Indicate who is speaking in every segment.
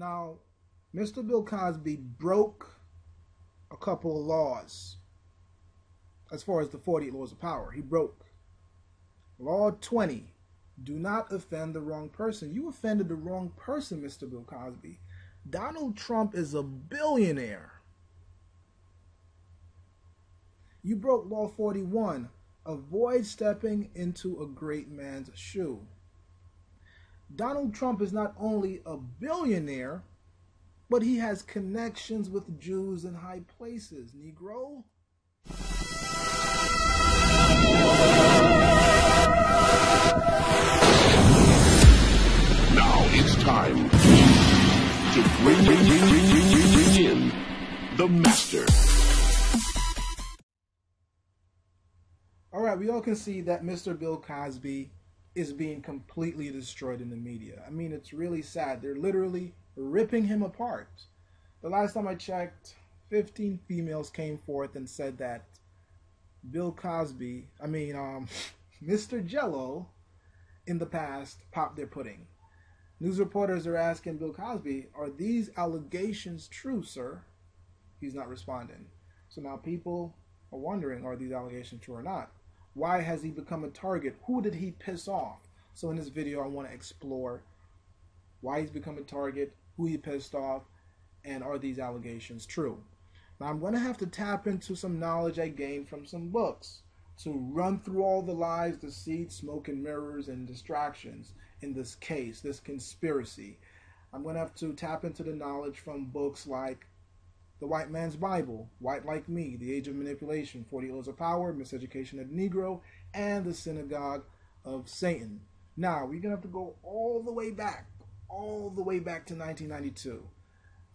Speaker 1: Now, Mr. Bill Cosby broke a couple of laws as far as the 48 laws of power. He broke Law 20. Do not offend the wrong person. You offended the wrong person, Mr. Bill Cosby. Donald Trump is a billionaire. You broke Law 41. Avoid stepping into a great man's shoe. Donald Trump is not only a billionaire, but he has connections with Jews in high places. Negro?
Speaker 2: Now it's time to bring in the master.
Speaker 1: All right, we all can see that Mr. Bill Cosby is being completely destroyed in the media. I mean, it's really sad. They're literally ripping him apart. The last time I checked, 15 females came forth and said that Bill Cosby, Mr. Jello, in the past, popped their pudding. News reporters are asking Bill Cosby, are these allegations true, sir? He's not responding. So now people are wondering, are these allegations true or not? Why has he become a target? Who did he piss off? So in this video, I want to explore why he's become a target, who he pissed off, and are these allegations true? Now, I'm going to have to tap into some knowledge I gained from some books to run through all the lies, deceit, smoke and mirrors, and distractions in this case, this conspiracy. I'm going to have to tap into the knowledge from books like The White Man's Bible, White Like Me, The Age of Manipulation, 40 Laws of Power, Miseducation of the Negro, and The Synagogue of Satan. Now, we're going to have to go all the way back to 1992,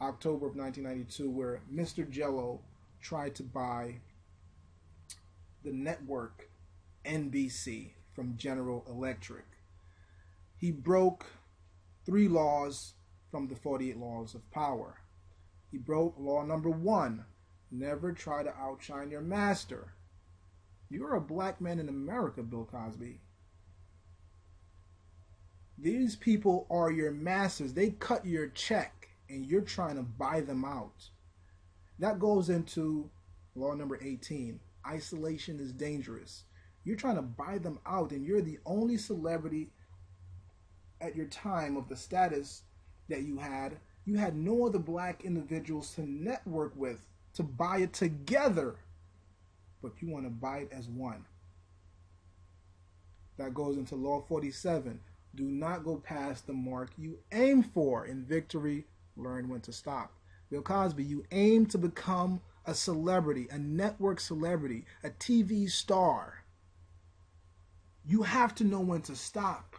Speaker 1: October of 1992, where Mr. Jello tried to buy the network NBC from General Electric. He broke 3 laws from the 48 Laws of Power. He broke law number 1, never try to outshine your master. You're a black man in America, Bill Cosby. These people are your masters. They cut your check, and you're trying to buy them out. That goes into law number 18. Isolation is dangerous. You're trying to buy them out, and you're the only celebrity at your time of the status that you had. You had no other black individuals to network with, to buy it together, but you want to buy it as one. That goes into law 47. Do not go past the mark you aim for. In victory, learn when to stop. Bill Cosby, you aim to become a celebrity, a network celebrity, a TV star. You have to know when to stop.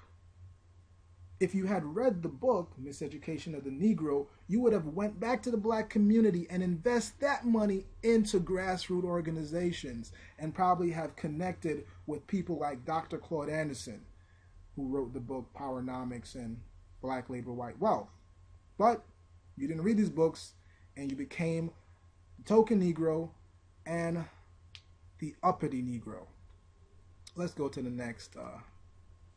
Speaker 1: If you had read the book, Miseducation of the Negro, you would have went back to the black community and invest that money into grassroots organizations and probably have connected with people like Dr. Claude Anderson, who wrote the book Powernomics and Black Labor, White Wealth. But you didn't read these books, and you became the token Negro and the uppity Negro. Let's go to the next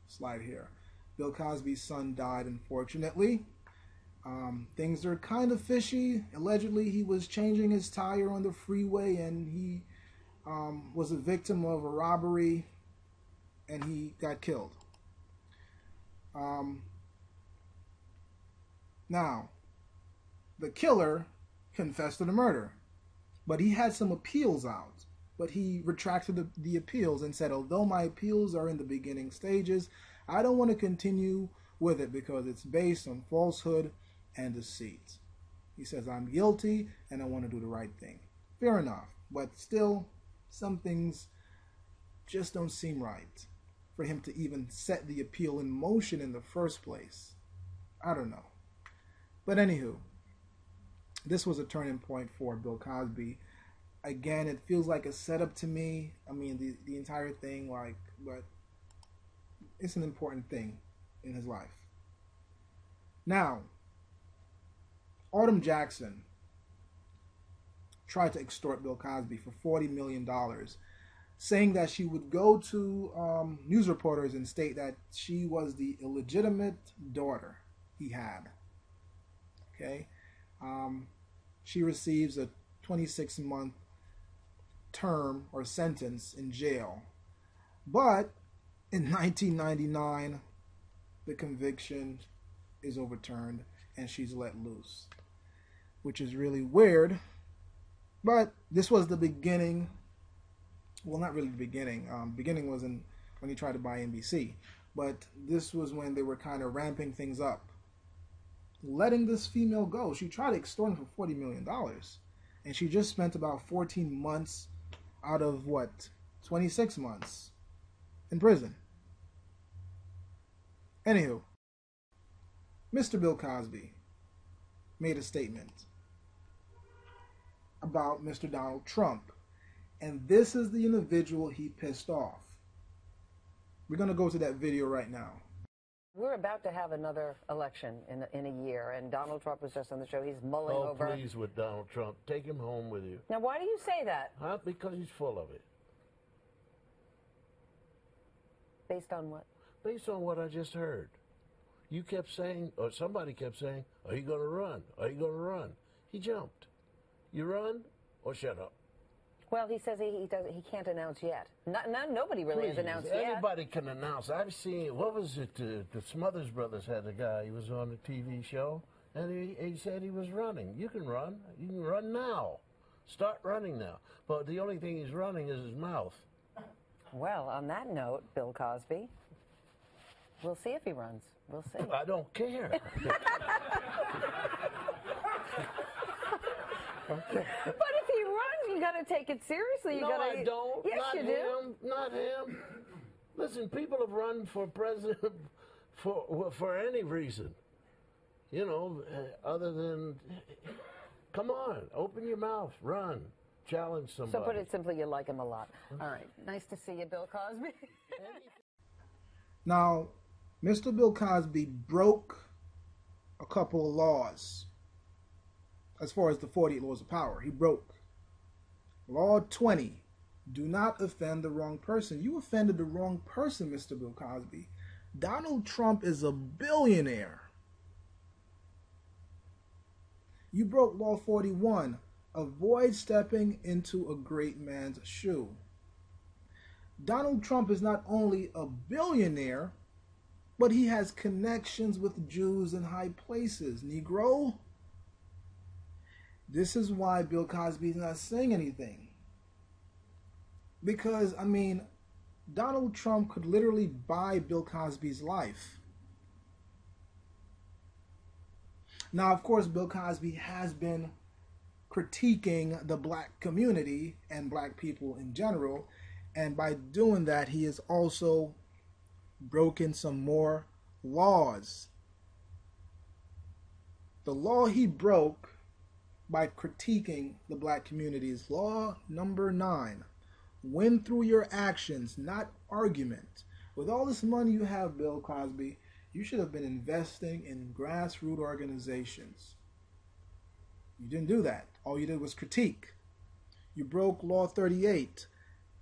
Speaker 1: slide here. Bill Cosby's son died, unfortunately. Things are kind of fishy. Allegedly, he was changing his tire on the freeway, and he was a victim of a robbery, and he got killed. Now, the killer confessed to the murder, but he had some appeals out. But he retracted the appeals and said, although my appeals are in the beginning stages, I don't want to continue with it because it's based on falsehood and deceit. He says, I'm guilty and I want to do the right thing. Fair enough, but still, some things just don't seem right for him to even set the appeal in motion in the first place. I don't know. But anywho, this was a turning point for Bill Cosby. Again, it feels like a setup to me. I mean, the entire thing, but it's an important thing in his life. Now, Autumn Jackson tried to extort Bill Cosby for $40 million, saying that she would go to news reporters and state that she was the illegitimate daughter he had. Okay, she receives a 26-month term or sentence in jail. But in 1999, the conviction is overturned and she's let loose, which is really weird. But this was the beginning. Well, not really the beginning. Beginning was when he tried to buy NBC. But this was when they were kind of ramping things up, letting this female go. She tried to extort him for $40 million. And she just spent about 14 months out of, 26 months in prison. Anywho, Mr. Bill Cosby made a statement about Mr. Donald Trump. And this is the individual he pissed off. We're going to go to that video right now.
Speaker 3: We're about to have another election in a year, and Donald Trump was just on the show. He's mulling over.
Speaker 4: Oh, please, with Donald Trump. Take him home with you.
Speaker 3: Now, why do you say that?
Speaker 4: Huh? Because he's full of it.
Speaker 3: Based on what?
Speaker 4: Based on what I just heard. You kept saying, or somebody kept saying, are you going to run? Are you going to run? He jumped. You run or shut up?
Speaker 3: Well, he says he can't announce yet. Nobody really has announced yet.
Speaker 4: Anybody can announce. I've seen, what was it, the Smothers Brothers had a guy, he was on a TV show, and he said he was running. You can run. You can run now. Start running now. But the only thing he's running is his mouth.
Speaker 3: Well, on that note, Bill Cosby, we'll see if he runs. We'll see.
Speaker 4: I don't care.
Speaker 3: But if he runs, you got to take it seriously.
Speaker 4: No, I don't.
Speaker 3: Yes,
Speaker 4: not
Speaker 3: you
Speaker 4: him.
Speaker 3: do.
Speaker 4: Not him. Listen, people have run for president for any reason. You know, other than, come on, open your mouth, run, challenge somebody.
Speaker 3: So put it simply, you like him a lot. All right. Nice to see you, Bill Cosby.
Speaker 1: Now, Mr. Bill Cosby broke a couple of laws as far as the 48 laws of power. He broke Law 20. Do not offend the wrong person. You offended the wrong person, Mr. Bill Cosby. Donald Trump is a billionaire. You broke Law 41. Avoid stepping into a great man's shoe. Donald Trump is not only a billionaire, but he has connections with Jews in high places. Negro. This is why Bill Cosby is not saying anything. Because, I mean, Donald Trump could literally buy Bill Cosby's life. Now, of course, Bill Cosby has been critiquing the black community and black people in general. And by doing that, he has also broken some more laws. The law he broke by critiquing the black community is law number 9. Win through your actions, not argument. With all this money you have, Bill Cosby, you should have been investing in grassroots organizations. You didn't do that. All you did was critique. You broke Law 38.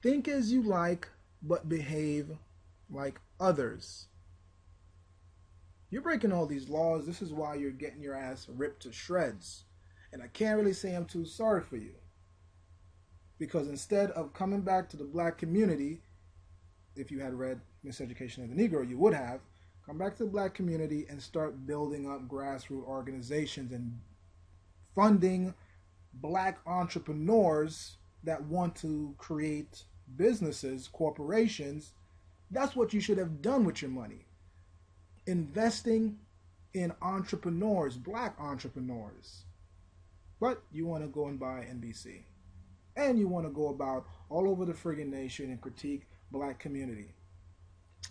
Speaker 1: Think as you like, but behave like others. You're breaking all these laws. This is why you're getting your ass ripped to shreds. And I can't really say I'm too sorry for you. Because instead of coming back to the black community, if you had read Miseducation of the Negro, you would have. Come back to the black community and start building up grassroots organizations and funding black entrepreneurs that want to create businesses, corporations. That's what you should have done with your money. Investing in entrepreneurs, black entrepreneurs. But you want to go and buy NBC. And you want to go about all over the friggin' nation and critique black community.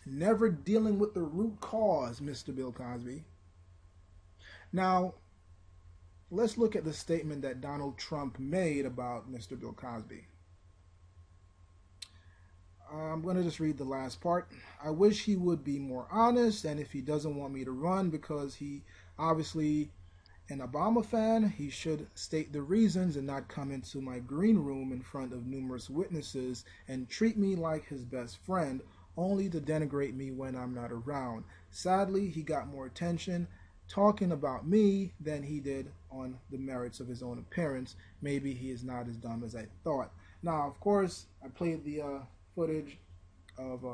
Speaker 1: Never dealing with the root cause, Mr. Bill Cosby. Now, let's look at the statement that Donald Trump made about Mr. Bill Cosby. I'm going to just read the last part. I wish he would be more honest, and if he doesn't want me to run because he obviously an Obama fan, he should state the reasons and not come into my green room in front of numerous witnesses and treat me like his best friend, only to denigrate me when I'm not around. Sadly, he got more attention talking about me than he did on the merits of his own appearance. Maybe he is not as dumb as I thought. Now, of course, I played the footage of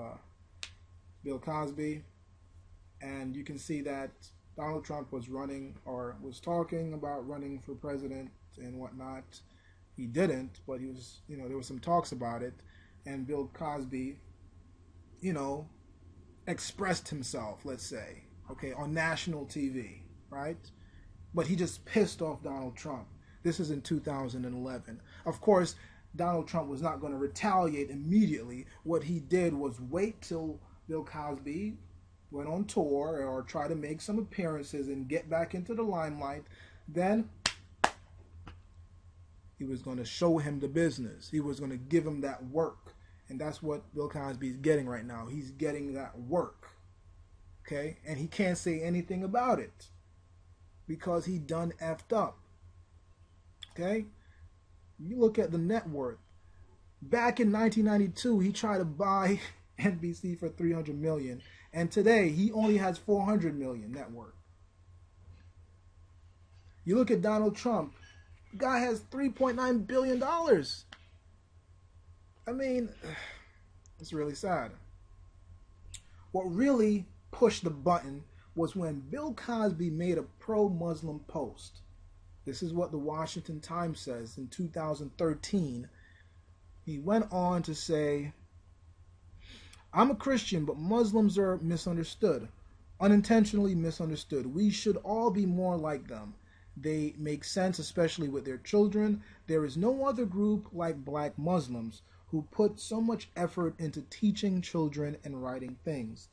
Speaker 1: Bill Cosby, and you can see that Donald Trump was running or was talking about running for president and whatnot. He didn't, but he was, there was some talks about it, and Bill Cosby, expressed himself, let's say, okay, on national TV, right? But he just pissed off Donald Trump. This is in 2011. Of course, Donald Trump was not going to retaliate immediately. What he did was wait till Bill Cosby went on tour or try to make some appearances and get back into the limelight. Then he was going to show him the business. He was going to give him that work. And that's what Bill Cosby is getting right now. He's getting that work. Okay? And he can't say anything about it because he done effed up. Okay? You look at the net worth. Back in 1992, he tried to buy NBC for $300 million. And today, he only has $400 million net worth. You look at Donald Trump. The guy has $3.9 billion. I mean, it's really sad. What really pushed the button was when Bill Cosby made a pro-Muslim post. This is what the Washington Times says in 2013. He went on to say, "I'm a Christian, but Muslims are misunderstood, unintentionally misunderstood. We should all be more like them. They make sense, especially with their children. There is no other group like black Muslims who put so much effort into teaching children and writing things.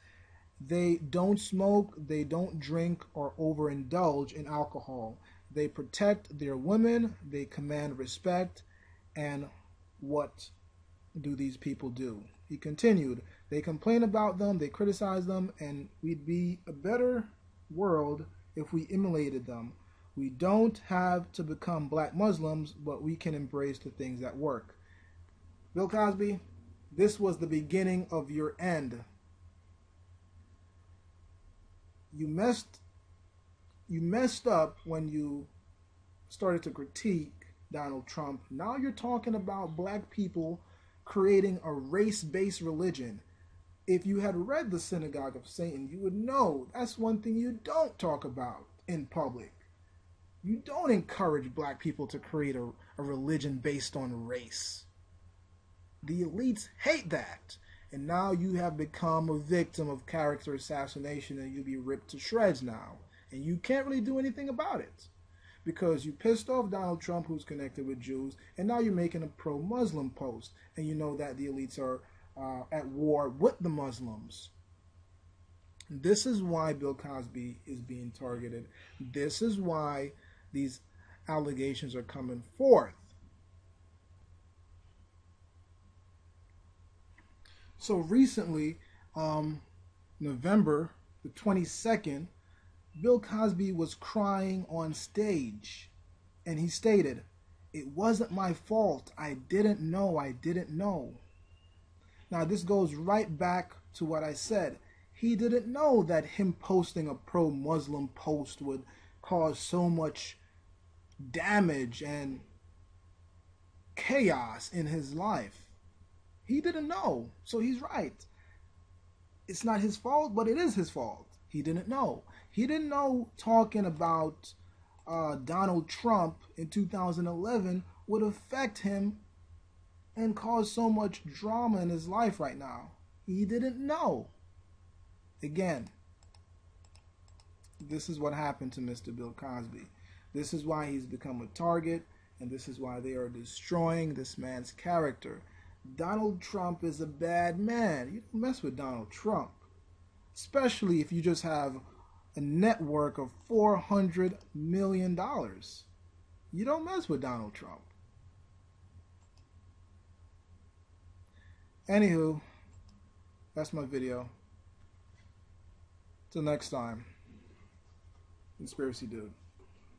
Speaker 1: They don't smoke, they don't drink or overindulge in alcohol. They protect their women, they command respect, and what do these people do?" He continued, "They complain about them, they criticize them, and we'd be a better world if we emulated them. We don't have to become black Muslims, but we can embrace the things that work." Bill Cosby, this was the beginning of your end. You messed up when you started to critique Donald Trump. Now you're talking about black people creating a race-based religion. If you had read the Synagogue of Satan, you would know that's one thing you don't talk about in public. You don't encourage black people to create a religion based on race. The elites hate that. And now you have become a victim of character assassination and you'll be ripped to shreds now. And you can't really do anything about it. Because you pissed off Donald Trump, who's connected with Jews, and now you're making a pro-Muslim post. And you know that the elites are at war with the Muslims. This is why Bill Cosby is being targeted. This is why these allegations are coming forth. So recently, November the 22nd, Bill Cosby was crying on stage. And he stated, "It wasn't my fault. I didn't know. I didn't know." Now this goes right back to what I said. He didn't know that him posting a pro-Muslim post would cause so much damage and chaos in his life. He didn't know. So he's right. It's not his fault, but it is his fault. He didn't know. He didn't know talking about Donald Trump in 2011 would affect him and cause so much drama in his life right now. He didn't know. Again, this is what happened to Mr. Bill Cosby. This is why he's become a target, and this is why they are destroying this man's character. Donald Trump is a bad man. You don't mess with Donald Trump. Especially if you just have a network of $400 million. You don't mess with Donald Trump. Anywho, that's my video. Till next time, Conspiracy Dude.